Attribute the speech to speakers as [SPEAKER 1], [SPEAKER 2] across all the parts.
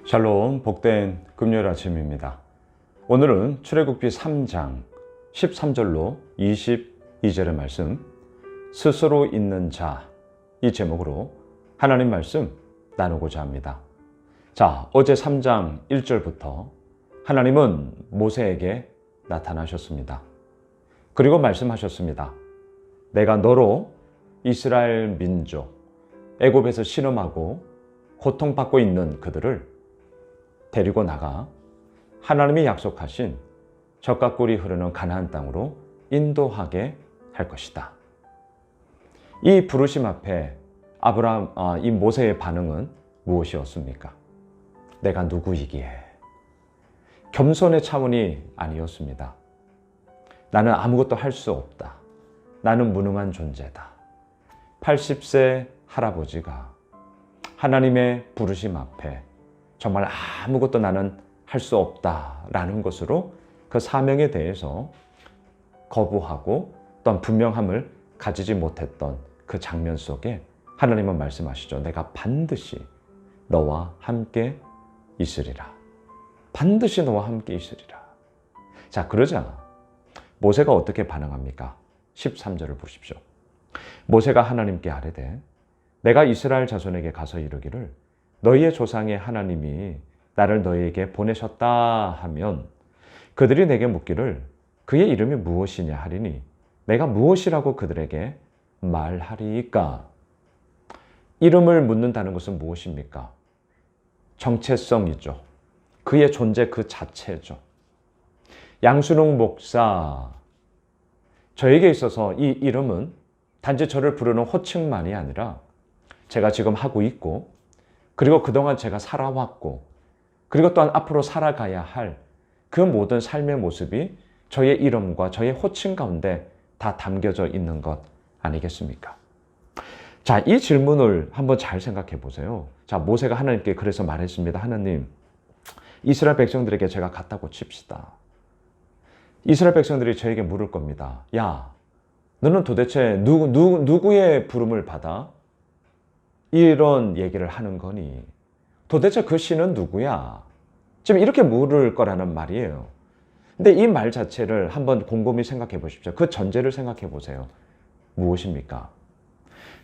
[SPEAKER 1] 샬롬, 복된 금요일 아침입니다. 오늘은 출애굽기 3장 13절로 22절의 말씀, 스스로 있는 자, 이 제목으로 하나님 말씀 나누고자 합니다. 자, 어제 3장 1절부터 하나님은 모세에게 나타나셨습니다. 그리고 말씀하셨습니다. 내가 너로 이스라엘 민족, 애굽에서 신음하고 고통받고 있는 그들을 데리고 나가 하나님이 약속하신 젖과 꿀이 흐르는 가나안 땅으로 인도하게 할 것이다. 이 부르심 앞에 이 모세의 반응은 무엇이었습니까? 내가 누구이기에? 겸손의 차원이 아니었습니다. 나는 아무것도 할 수 없다. 나는 무능한 존재다. 80세 할아버지가 하나님의 부르심 앞에 정말 아무것도 나는 할 수 없다라는 것으로 그 사명에 대해서 거부하고 또한 분명함을 가지지 못했던 그 장면 속에 하나님은 말씀하시죠. 내가 반드시 너와 함께 있으리라. 반드시 너와 함께 있으리라. 자, 그러자 모세가 어떻게 반응합니까? 13절을 보십시오. 모세가 하나님께 아뢰되 내가 이스라엘 자손에게 가서 이르기를 너희의 조상의 하나님이 나를 너희에게 보내셨다 하면 그들이 내게 묻기를 그의 이름이 무엇이냐 하리니 내가 무엇이라고 그들에게 말하리이까? 이름을 묻는다는 것은 무엇입니까? 정체성이죠. 그의 존재 그 자체죠. 양순웅 목사, 저에게 있어서 이 이름은 단지 저를 부르는 호칭만이 아니라 제가 지금 하고 있고 그리고 그동안 제가 살아왔고 그리고 또한 앞으로 살아가야 할 그 모든 삶의 모습이 저의 이름과 저의 호칭 가운데 다 담겨져 있는 것 아니겠습니까? 자, 이 질문을 한번 잘 생각해 보세요. 자, 모세가 하나님께 그래서 말했습니다. 하나님, 이스라엘 백성들에게 제가 갔다고 칩시다. 이스라엘 백성들이 저에게 물을 겁니다. 야, 너는 도대체 누구의 부름을 받아 이런 얘기를 하는 거니? 도대체 그 신은 누구야? 지금 이렇게 물을 거라는 말이에요. 근데 이 말 자체를 한번 곰곰이 생각해 보십시오. 그 전제를 생각해 보세요. 무엇입니까?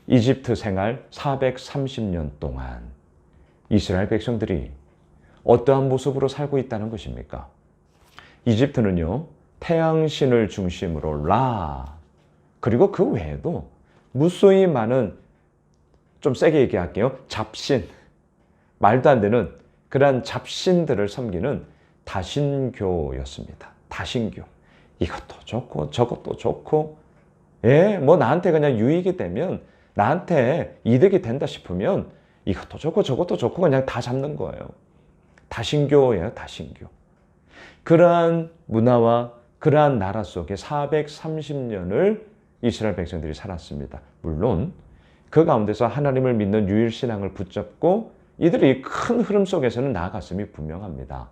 [SPEAKER 1] 이집트 생활 430년 동안 이스라엘 백성들이 어떠한 모습으로 살고 있다는 것입니까? 이집트는요, 태양신을 중심으로 라, 그리고 그 외에도 무수히 많은, 좀 세게 얘기할게요, 잡신, 말도 안 되는 그러한 잡신들을 섬기는 다신교였습니다. 다신교. 이것도 좋고 저것도 좋고, 뭐 나한테 그냥 유익이 되면, 나한테 이득이 된다 싶으면 이것도 좋고 저것도 좋고 그냥 다 잡는 거예요. 다신교예요, 다신교. 그러한 문화와 그러한 나라 속에 430년을 이스라엘 백성들이 살았습니다. 물론 그 가운데서 하나님을 믿는 유일신앙을 붙잡고 이들이 큰 흐름 속에서는 나아갔음이 분명합니다.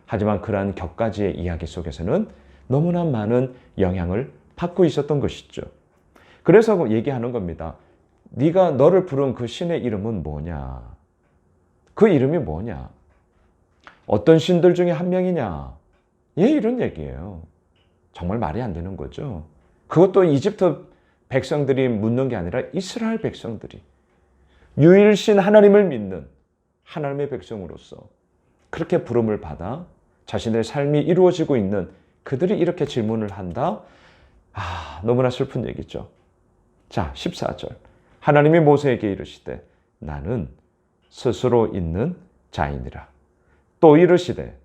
[SPEAKER 1] 하지만 그러한 격가지의 이야기 속에서는 너무나 많은 영향을 받고 있었던 것이죠. 그래서 얘기하는 겁니다. 네가 너를 부른 그 신의 이름은 뭐냐? 그 이름이 뭐냐? 어떤 신들 중에 한 명이냐? 이런 얘기예요. 정말 말이 안 되는 거죠. 그것도 이집트 백성들이 묻는 게 아니라 이스라엘 백성들이 유일신 하나님을 믿는 하나님의 백성으로서 그렇게 부름을 받아 자신의 삶이 이루어지고 있는 그들이 이렇게 질문을 한다? 너무나 슬픈 얘기죠. 자, 14절. 하나님이 모세에게 이르시되 나는 스스로 있는 자이니라. 또 이르시되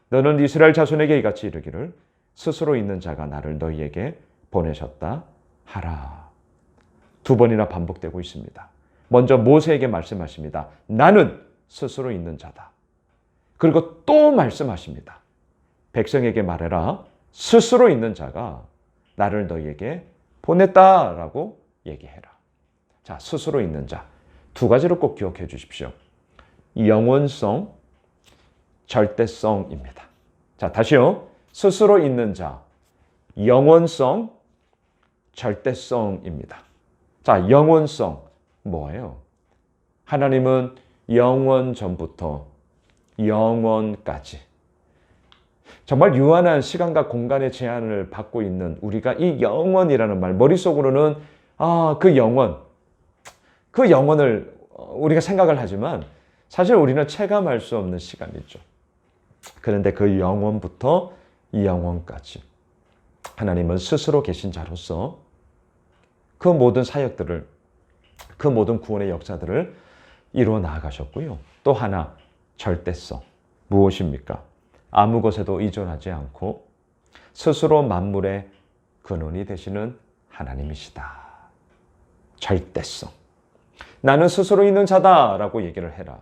[SPEAKER 1] 너는 이스라엘 자손에게 이같이 이르기를 스스로 있는 자가 나를 너희에게 보내셨다 하라. 두 번이나 반복되고 있습니다. 먼저 모세에게 말씀하십니다. 나는 스스로 있는 자다. 그리고 또 말씀하십니다. 백성에게 말해라. 스스로 있는 자가 나를 너희에게 보냈다라고 얘기해라. 자, 스스로 있는 자. 두 가지를 꼭 기억해 주십시오. 영원성, 절대성입니다. 자, 다시요. 스스로 있는 자, 영원성, 절대성입니다. 자, 영원성 뭐예요? 하나님은 영원 전부터 영원까지. 정말 유한한 시간과 공간의 제한을 받고 있는 우리가 이 영원이라는 말, 머릿속으로는 그 영원을 우리가 생각을 하지만 사실 우리는 체감할 수 없는 시간이죠. 그런데 그 영원부터 이 영원까지 하나님은 스스로 계신 자로서 그 모든 사역들을, 그 모든 구원의 역사들을 이루어 나아가셨고요. 또 하나, 절대성. 무엇입니까? 아무 것에도 의존하지 않고 스스로 만물의 근원이 되시는 하나님이시다. 절대성. 나는 스스로 있는 자다라고 얘기를 해라.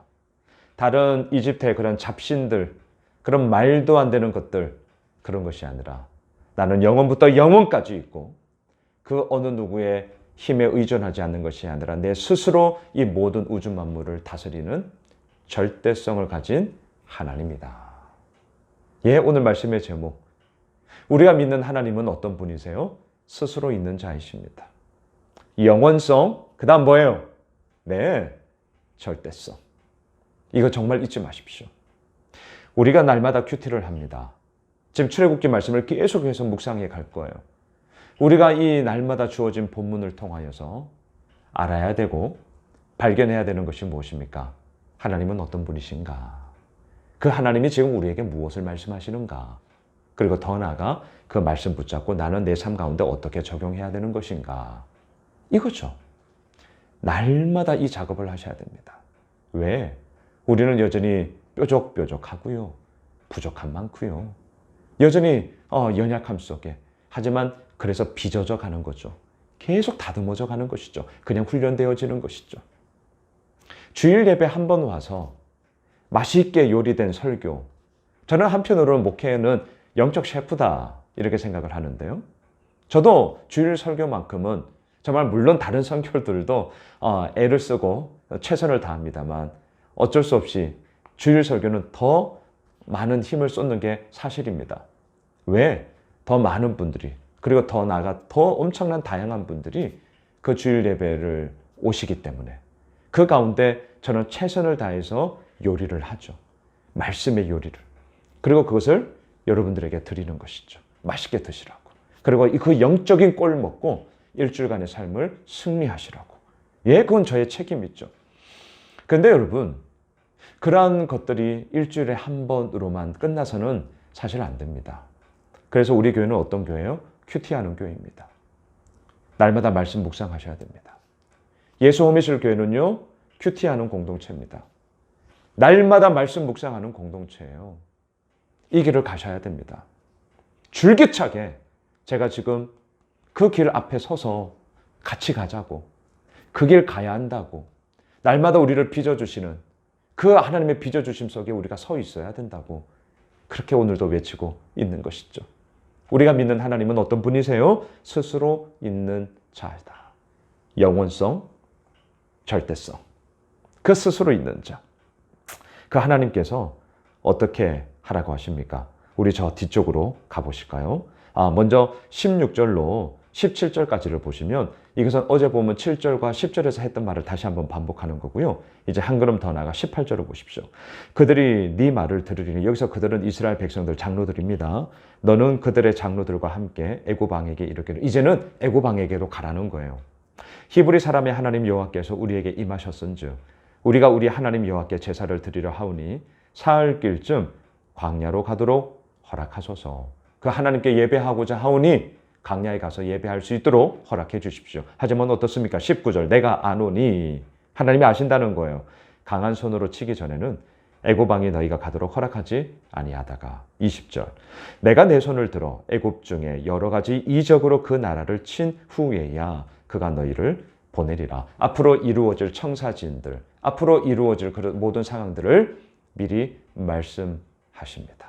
[SPEAKER 1] 다른 이집트의 그런 잡신들, 그런 말도 안 되는 것들, 그런 것이 아니라 나는 영원부터 영원까지 있고 그 어느 누구의 힘에 의존하지 않는 것이 아니라 내 스스로 이 모든 우주 만물을 다스리는 절대성을 가진 하나님이다. 예, 오늘 말씀의 제목. 우리가 믿는 하나님은 어떤 분이세요? 스스로 있는 자이십니다. 영원성, 그 다음 뭐예요? 네, 절대성. 이거 정말 잊지 마십시오. 우리가 날마다 큐티를 합니다. 지금 출애굽기 말씀을 계속해서 묵상해 갈 거예요. 우리가 이 날마다 주어진 본문을 통하여서 알아야 되고 발견해야 되는 것이 무엇입니까? 하나님은 어떤 분이신가? 그 하나님이 지금 우리에게 무엇을 말씀하시는가? 그리고 더 나아가 그 말씀 붙잡고 나는 내 삶 가운데 어떻게 적용해야 되는 것인가? 이거죠. 날마다 이 작업을 하셔야 됩니다. 왜? 우리는 여전히 뾰족뾰족하고요. 부족한 많고요. 여전히 연약함 속에. 하지만 그래서 빚어져 가는 거죠. 계속 다듬어져 가는 것이죠. 그냥 훈련되어지는 것이죠. 주일 예배 한 번 와서 맛있게 요리된 설교. 저는 한편으로는 목회는 영적 셰프다 이렇게 생각을 하는데요. 저도 주일 설교만큼은 정말 물론 다른 선교들도 애를 쓰고 최선을 다합니다만 어쩔 수 없이 주일 설교는 더 많은 힘을 쏟는 게 사실입니다. 왜? 더 많은 분들이 그리고 더 나아가 더 엄청난 다양한 분들이 그 주일 예배를 오시기 때문에 그 가운데 저는 최선을 다해서 요리를 하죠. 말씀의 요리를. 그리고 그것을 여러분들에게 드리는 것이죠. 맛있게 드시라고. 그리고 그 영적인 꼴 먹고 일주일간의 삶을 승리하시라고. 예, 그건 저의 책임이죠. 그런데 여러분, 그러한 것들이 일주일에 한 번으로만 끝나서는 사실 안 됩니다. 그래서 우리 교회는 어떤 교회예요? 큐티하는 교회입니다. 날마다 말씀 묵상하셔야 됩니다. 예수 호미실 교회는요, 큐티하는 공동체입니다. 날마다 말씀 묵상하는 공동체예요. 이 길을 가셔야 됩니다. 줄기차게 제가 지금 그 길 앞에 서서 같이 가자고, 그 길 가야 한다고, 날마다 우리를 빚어주시는 그 하나님의 빚어주심 속에 우리가 서 있어야 된다고 그렇게 오늘도 외치고 있는 것이죠. 우리가 믿는 하나님은 어떤 분이세요? 스스로 있는 자이다. 영원성, 절대성. 그 스스로 있는 자. 그 하나님께서 어떻게 하라고 하십니까? 우리 저 뒤쪽으로 가보실까요? 먼저 16절로 17절까지를 보시면 이것은 어제 보면 7절과 10절에서 했던 말을 다시 한번 반복하는 거고요. 이제 한 걸음 더 나가 18절을 보십시오. 그들이 네 말을 들으리니, 여기서 그들은 이스라엘 백성들, 장로들입니다. 너는 그들의 장로들과 함께 애굽 왕에게 이르기를, 이제는 애굽 왕에게로 가라는 거예요. 히브리 사람의 하나님 여호와께서 우리에게 임하셨은즉 우리가 우리 하나님 여호와께 제사를 드리려 하오니 사흘길쯤 광야로 가도록 허락하소서. 그 하나님께 예배하고자 하오니 광야에 가서 예배할 수 있도록 허락해 주십시오. 하지만 어떻습니까? 19절, 내가 아노니, 하나님이 아신다는 거예요. 강한 손으로 치기 전에는 애굽 왕이 너희가 가도록 허락하지 아니하다가 20절, 내가 내 손을 들어 애굽 중에 여러 가지 이적으로 그 나라를 친 후에야 그가 너희를 보내리라. 앞으로 이루어질 청사진들, 앞으로 이루어질 그런 모든 상황들을 미리 말씀하십니다.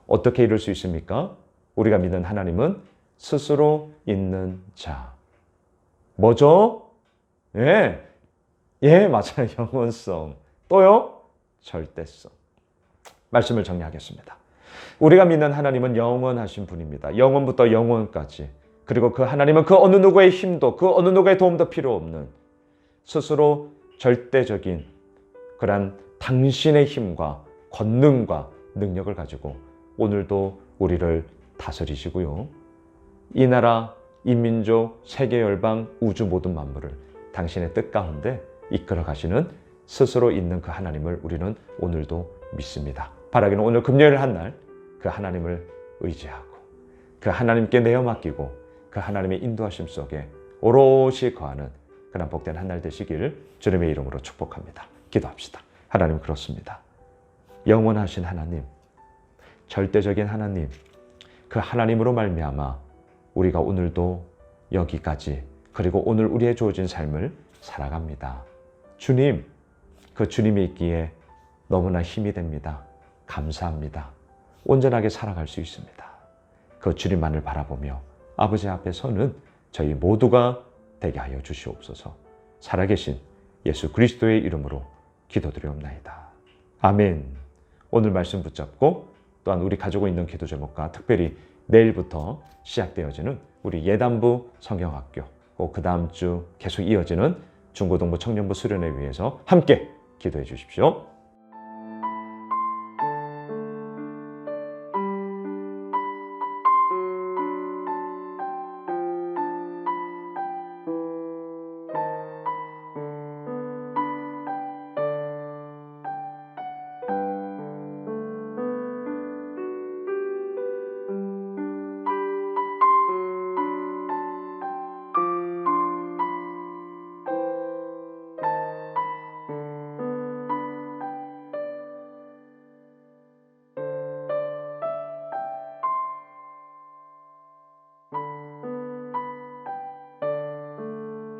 [SPEAKER 1] 어떻게 이룰 수 있습니까? 우리가 믿는 하나님은 스스로 있는 자. 뭐죠? 예, 맞아요. 영원성. 또요? 절대성. 말씀을 정리하겠습니다. 우리가 믿는 하나님은 영원하신 분입니다. 영원부터 영원까지. 그리고 그 하나님은 그 어느 누구의 힘도, 그 어느 누구의 도움도 필요 없는 스스로 절대적인 그런 당신의 힘과 권능과 능력을 가지고 오늘도 우리를 다스리시고요. 이 나라, 이 민족, 세계 열방, 우주 모든 만물을 당신의 뜻 가운데 이끌어 가시는 스스로 있는 그 하나님을 우리는 오늘도 믿습니다. 바라기는 오늘 금요일 한 날 그 하나님을 의지하고 그 하나님께 내어 맡기고 그 하나님의 인도하심 속에 오롯이 거하는 그런 복된 한 날 되시기를 주님의 이름으로 축복합니다. 기도합시다. 하나님, 그렇습니다. 영원하신 하나님, 절대적인 하나님, 그 하나님으로 말미암아 우리가 오늘도 여기까지 그리고 오늘 우리의 주어진 삶을 살아갑니다. 주님, 그 주님이 있기에 너무나 힘이 됩니다. 감사합니다. 온전하게 살아갈 수 있습니다. 그 주님만을 바라보며 아버지 앞에 서는 저희 모두가 되게 하여 주시옵소서. 살아계신 예수 그리스도의 이름으로 기도드리옵나이다. 아멘. 오늘 말씀 붙잡고 또한 우리 가지고 있는 기도 제목과 특별히 내일부터 시작되어지는 우리 예단부 성경학교, 그 다음 주 계속 이어지는 중고등부 청년부 수련회 위해서 함께 기도해 주십시오.